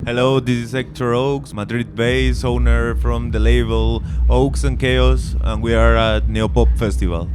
Hello, this is Hector Oaks, Madrid bass owner from the label Oaks and Chaos, and we are at Neopop Festival.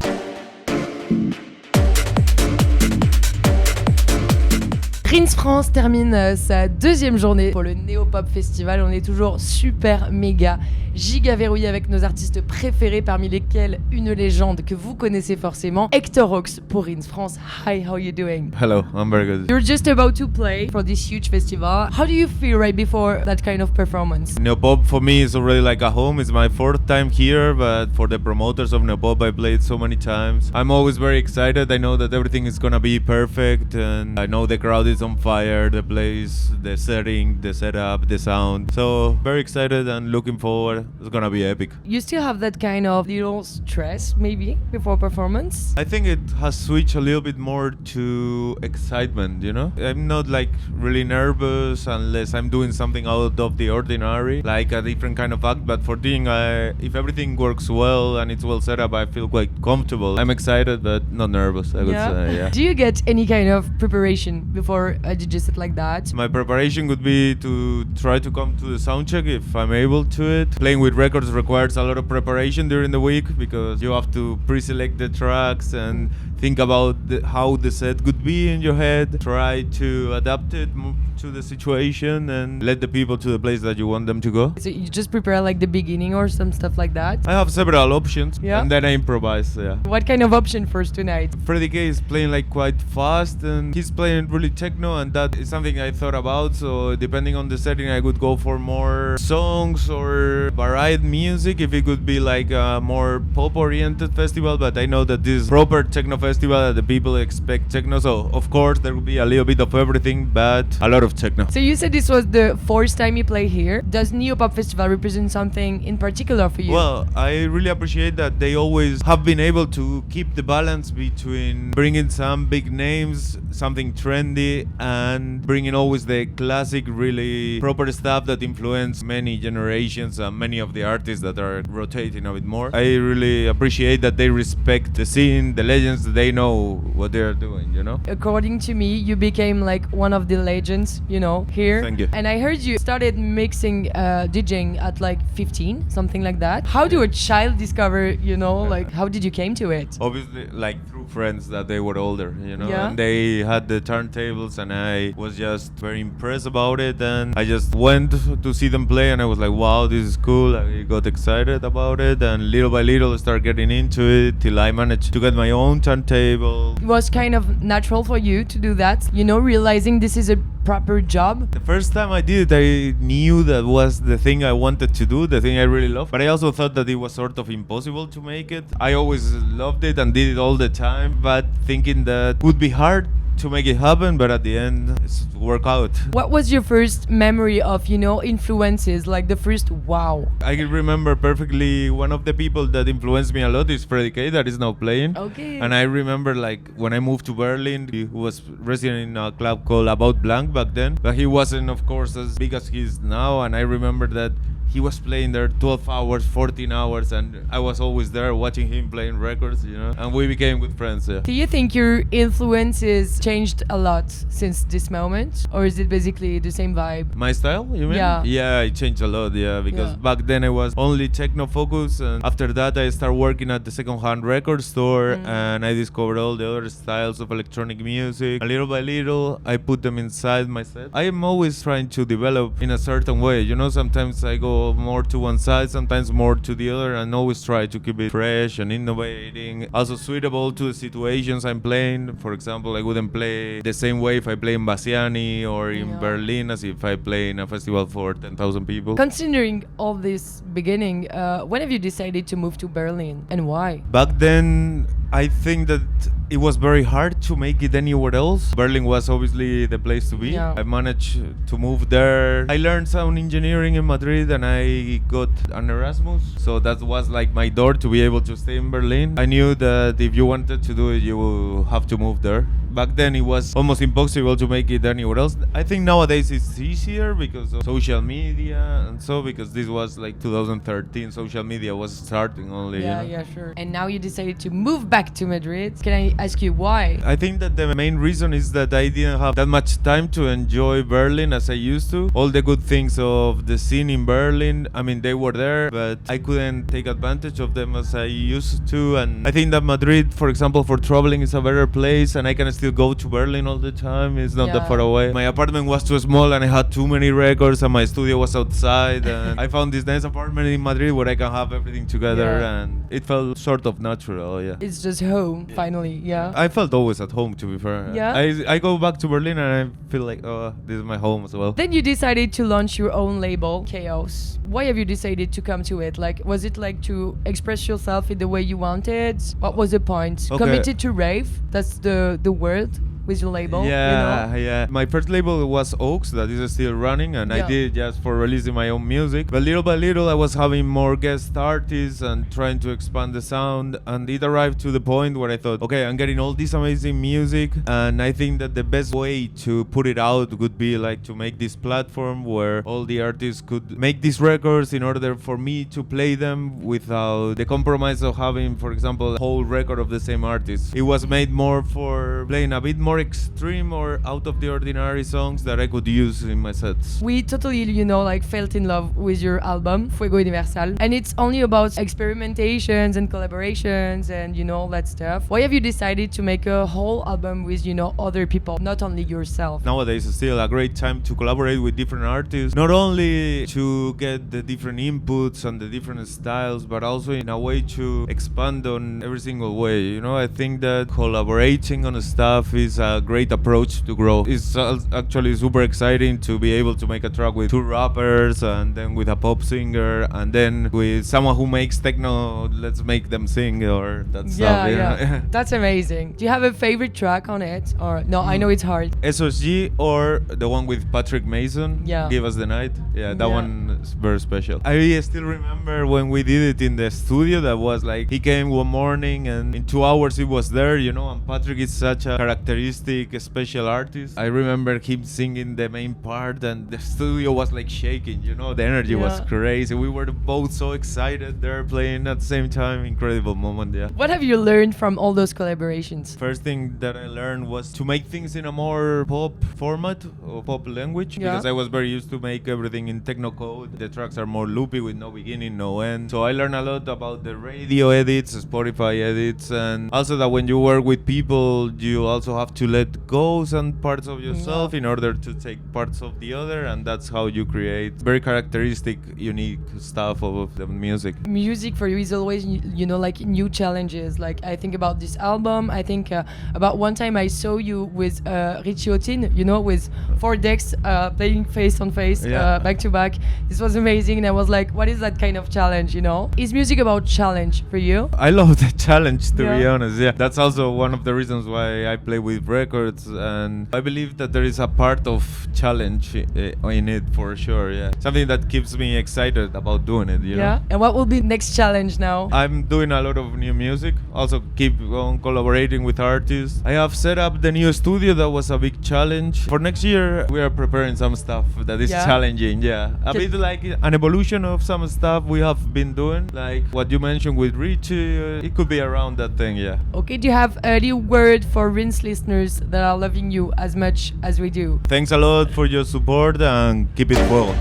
Rinse France termine sa deuxième journée pour le Neopop Festival. On est toujours super méga giga verrouillé avec nos artistes préférés, parmi lesquels une légende que vous connaissez forcément, Hector Oaks pour Rinse France. Hi, how are you doing? Hello, I'm very good. You're just about to play for this huge festival. How do you feel right before that kind of performance? Neopop for me is already like a home. It's my fourth time here, but for the promoters of Neopop, I played so many times. I'm always very excited. I know that everything is gonna be perfect, and I know the crowd is on fire, the place, the setting, the setup, the sound. So very excited and looking forward. It's gonna be epic. You still have that kind of little stress maybe before performance? I think it has switched a little bit more to excitement, you know? I'm not like really nervous unless I'm doing something out of the ordinary, like a different kind of act, but for Ding, if everything works well and it's well set up, I feel quite comfortable. I'm excited but not nervous, I would say, yeah. Do you get any kind of preparation before a DJ set like that? My preparation would be to try to come to the soundcheck if I'm able to it. Playing with records requires a lot of preparation during the week because you have to pre-select the tracks and think about how the set could be in your head, try to adapt it to the situation and let the people to the place that you want them to go. So you just prepare like the beginning or some stuff like that? I have several options, and then I improvise, What kind of option first tonight? Freddie K is playing like quite fast and he's playing really techno, and that is something I thought about, so depending on the setting I could go for more songs or varied music if it could be like a more pop oriented festival, but I know that this is proper techno festival that the people expect techno, so of course there will be a little bit of everything but a lot of techno. So you said this was the fourth time you play here. Does Neopop Festival represent something in particular for you? Well, I really appreciate that they always have been able to keep the balance between bringing some big names, something trendy, and bringing always the classic, really proper stuff that influence many generations and many of the artists that are rotating a bit more. I really appreciate that they respect the scene, the legends, they know what they are doing, you know? According to me, you became like one of the legends, you know, here. Thank you. And I heard you started mixing DJing at like 15, something like that. How do a child discover, you know, like how did you came to it? Obviously, like through friends that they were older, you know, Yeah. and they had the turntables and I was just very impressed about it, and I just went to see them play and I was like, wow, this is cool. I got excited about it, and little by little I started getting into it till I managed to get my own turntable. It was kind of natural for you to do that, you know, realizing this is a proper job. The first time I did it, I knew that was the thing I wanted to do, the thing I really loved. But I also thought that it was sort of impossible to make it. I always loved it and did it all the time, but thinking that would be hard to make it happen, but at the end it's worked out. What was your first memory of, you know, influences, like the first wow? I can remember perfectly one of the people that influenced me a lot is Freddie K, that is now playing. Okay. And I remember like when I moved to Berlin, he was resident in a club called About Blank back then, but he wasn't of course as big as he is now, and I remember that he was playing there 12 hours, 14 hours, and I was always there watching him playing records, you know, and we became good friends, Do you think your influences changed a lot since this moment? Or is it basically the same vibe? My style, you mean? Yeah. Yeah, it changed a lot, because back then I was only techno focused, and after that I started working at the second-hand record store, and I discovered all the other styles of electronic music. And little by little, I put them inside my set. I am always trying to develop in a certain way, you know, sometimes I go more to one side, sometimes more to the other, and always try to keep it fresh and innovating, also suitable to the situations I'm playing. For example, I wouldn't play the same way if I play in Bassiani or in Berlin as if I play in a festival for 10,000 people. Considering all this beginning, when have you decided to move to Berlin and why? Back then, I think that it was very hard to make it anywhere else. Berlin was obviously the place to be. Yeah. I managed to move there. I learned sound engineering in Madrid and I got an Erasmus. So that was like my door to be able to stay in Berlin. I knew that if you wanted to do it, you will have to move there back then it was almost impossible to make it anywhere else. I think nowadays it's easier because of social media and so, because this was like 2013, social media was starting only. Yeah, you know? yeah, sure. And now you decided to move back to Madrid. Can I ask you why? I think that the main reason is that I didn't have that much time to enjoy Berlin as I used to. All the good things of the scene in Berlin, I mean, they were there, but I couldn't take advantage of them as I used to. And I think that Madrid, for example, for traveling is a better place, and I can still go to Berlin all the time. It's not that far away. My apartment was too small and I had too many records, and my studio was outside. And I found this nice apartment in Madrid where I can have everything together, and it felt sort of natural. Yeah. It's just home, finally. Yeah. I felt always at home, to be fair. Yeah. I go back to Berlin and I feel like, oh, this is my home as well. Then you decided to launch your own label, Chaos. Why have you decided to come to it? Like, was it like to express yourself in the way you wanted? What was the point? Okay. Committed to rave? That's the word with your label. Yeah, you know? yeah. My first label was Oaks, that is still running, and I did just for releasing my own music. But little by little, I was having more guest artists and trying to expand the sound. And it arrived to the point where I thought, okay, I'm getting all this amazing music, and I think that the best way to put it out would be like to make this platform where all the artists could make these records in order for me to play them without the compromise of having, for example, a whole record of the same artist. It was made more for playing a bit more extreme or out of the ordinary songs that I could use in my sets. We totally, you know, like felt in love with your album, Fuego Universal. And it's only about experimentations and collaborations and, you know, all that stuff. Why have you decided to make a whole album with, you know, other people, not only yourself? Nowadays it's still a great time to collaborate with different artists, not only to get the different inputs and the different styles, but also in a way to expand on every single way. You know, I think that collaborating on stuff is a great approach to grow. It's actually super exciting to be able to make a track with two rappers and then with a pop singer and then with someone who makes techno, let's make them sing or that stuff. Yeah. That's amazing. Do you have a favorite track on it? Or no, I know it's hard. SOSG or the one with Patrick Mason, Yeah. Give Us the Night. Yeah, that one is very special. I still remember when we did it in the studio, that was like, he came one morning and in 2 hours he was there, you know, and Patrick is such a characteristic special artist. I remember him singing the main part and the studio was like shaking, you know, the energy was crazy. We were both so excited there playing at the same time. Incredible moment, yeah. What have you learned from all those collaborations? First thing that I learned was to make things in a more pop format or pop language, because I was very used to make everything in techno code. The tracks are more loopy with no beginning, no end. So I learned a lot about the radio edits, Spotify edits, and also that when you work with people, you also have to let go some parts of yourself in order to take parts of the other, and that's how you create very characteristic, unique stuff of the music. Music for you is always, you know, like new challenges. Like I think about this album, I think about one time I saw you with Richie Otin, you know, with 4 decks playing face on face, back to back. This was amazing, and I was like, what is that kind of challenge, you know? Is music about challenge for you? I love the challenge, to be honest. Yeah, that's also one of the reasons why I play with records, and I believe that there is a part of challenge in it for sure. Yeah, something that keeps me excited about doing it, you know? And what will be next challenge now? I'm doing a lot of new music, also keep on collaborating with artists. I have set up the new studio. That was a big challenge. For next year we are preparing some stuff that is challenging, a bit like an evolution of some stuff we have been doing, like what you mentioned with Richie. It could be around that thing. Okay, do you have a new word for Rinse listeners that are loving you as much as we do? Thanks a lot for your support and keep it well.